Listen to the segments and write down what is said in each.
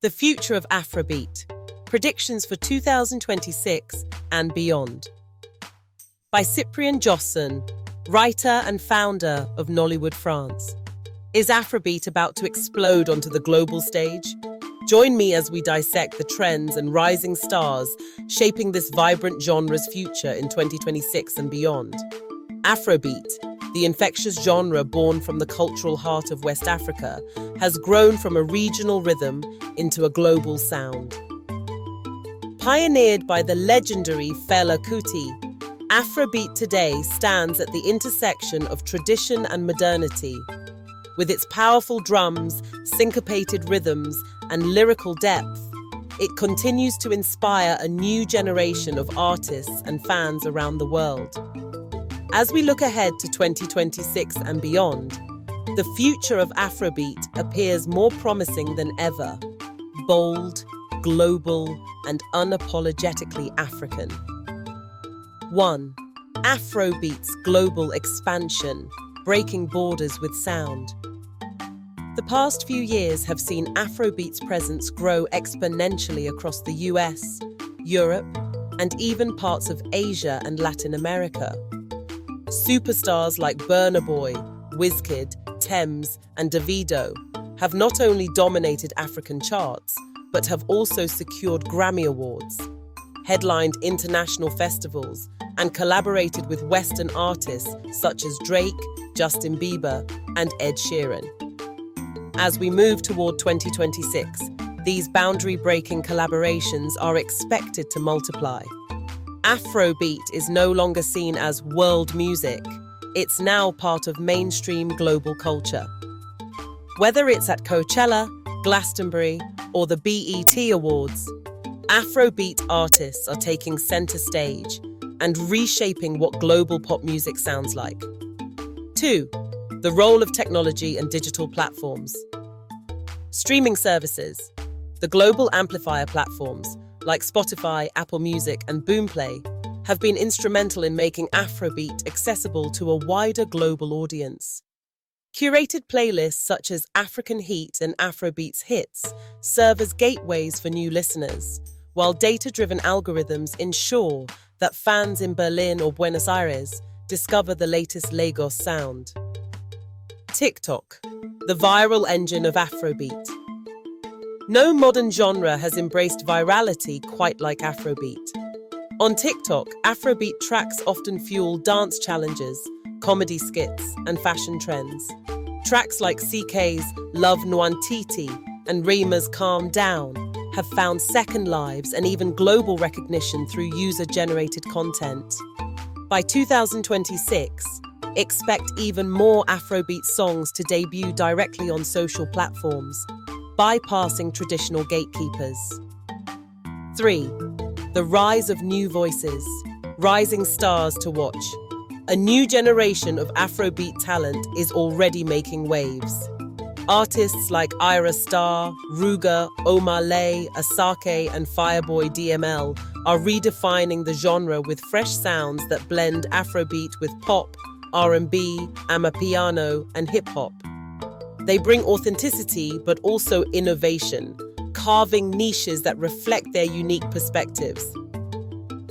The Future of Afrobeat, Predictions for 2026 and Beyond. By Cyprien Josson, writer and founder of Nollywood France. Is Afrobeat about to explode onto the global stage? Join me as we dissect the trends and rising stars shaping this vibrant genre's future in 2026 and beyond. Afrobeat, the infectious genre born from the cultural heart of West Africa, has grown from a regional rhythm into a global sound. Pioneered by the legendary Fela Kuti, Afrobeat today stands at the intersection of tradition and modernity. With its powerful drums, syncopated rhythms, and lyrical depth, it continues to inspire a new generation of artists and fans around the world. As we look ahead to 2026 and beyond, the future of Afrobeat appears more promising than ever. Bold, global, and unapologetically African. 1. Afrobeat's global expansion, breaking borders with sound. The past few years have seen Afrobeat's presence grow exponentially across the US, Europe, and even parts of Asia and Latin America. Superstars like Burna, Wizkid, Thames, and Davido have not only dominated African charts, but have also secured Grammy Awards, headlined international festivals, and collaborated with Western artists such as Drake, Justin Bieber, and Ed Sheeran. As we move toward 2026, these boundary-breaking collaborations are expected to multiply. Afrobeat is no longer seen as world music. It's now part of mainstream global culture. Whether it's at Coachella, Glastonbury, or the BET Awards, Afrobeat artists are taking center stage and reshaping what global pop music sounds like. 2. The role of technology and digital platforms. Streaming services. The global amplifier platforms, like Spotify, Apple Music, and Boomplay, have been instrumental in making Afrobeat accessible to a wider global audience. Curated playlists such as African Heat and Afrobeats Hits serve as gateways for new listeners, while data-driven algorithms ensure that fans in Berlin or Buenos Aires discover the latest Lagos sound. TikTok, the viral engine of Afrobeat. No modern genre has embraced virality quite like Afrobeat. On TikTok, Afrobeat tracks often fuel dance challenges, comedy skits, and fashion trends. Tracks like CK's Love Nwantiti and Rima's Calm Down have found second lives and even global recognition through user-generated content. By 2026, expect even more Afrobeat songs to debut directly on social platforms, bypassing traditional gatekeepers. 3. The rise of new voices, rising stars to watch. A new generation of Afrobeat talent is already making waves. Artists like Ira Star, Ruga, Omar Lay, Asake, and Fireboy DML are redefining the genre with fresh sounds that blend Afrobeat with pop, R&B, amapiano, and hip-hop. They bring authenticity but also innovation, carving niches that reflect their unique perspectives.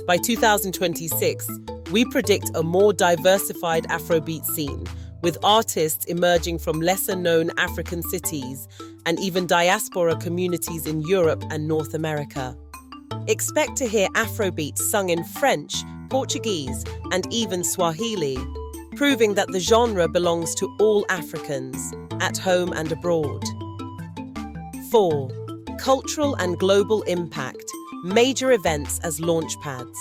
By 2026, we predict a more diversified Afrobeat scene, with artists emerging from lesser-known African cities and even diaspora communities in Europe and North America. Expect to hear Afrobeat sung in French, Portuguese, and even Swahili, proving that the genre belongs to all Africans, at home and abroad. 4. Cultural and global impact, major events as launchpads.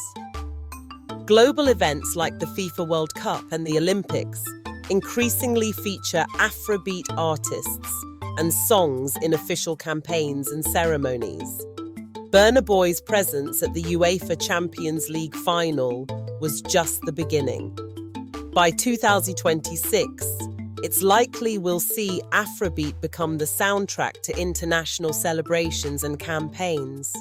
Global events like the FIFA World Cup and the Olympics increasingly feature Afrobeat artists and songs in official campaigns and ceremonies. Burna Boy's presence at the UEFA Champions League final was just the beginning. By 2026, it's likely we'll see Afrobeat become the soundtrack to international celebrations and campaigns.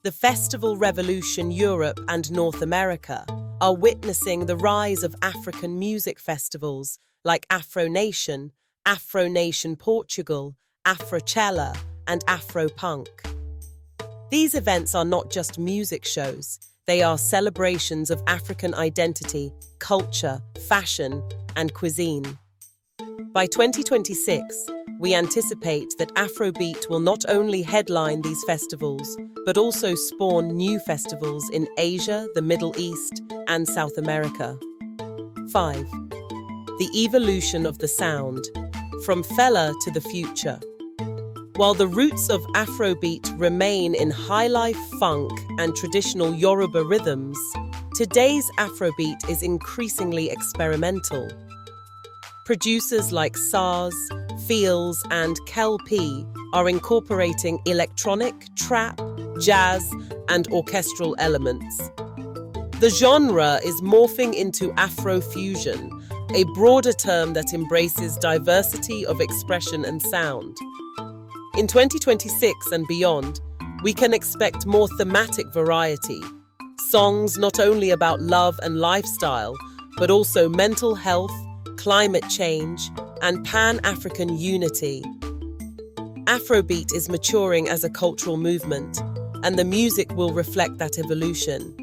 The festival revolution Europe and North America are witnessing the rise of African music festivals like Afro Nation Portugal, Afrochella, and Afro-punk. These events are not just music shows, they are celebrations of African identity, culture, fashion, and cuisine. By 2026, we anticipate that Afrobeat will not only headline these festivals, but also spawn new festivals in Asia, the Middle East, and South America. 5. The evolution of the sound, from Fela to the future. While the roots of Afrobeat remain in high-life funk and traditional Yoruba rhythms, today's Afrobeat is increasingly experimental. Producers like SARS, Feels, and Kel-P are incorporating electronic, trap, jazz, and orchestral elements. The genre is morphing into Afrofusion, a broader term that embraces diversity of expression and sound. In 2026 and beyond, we can expect more thematic variety. Songs not only about love and lifestyle, but also mental health, climate change, and Pan-African unity. Afrobeat is maturing as a cultural movement, and the music will reflect that evolution.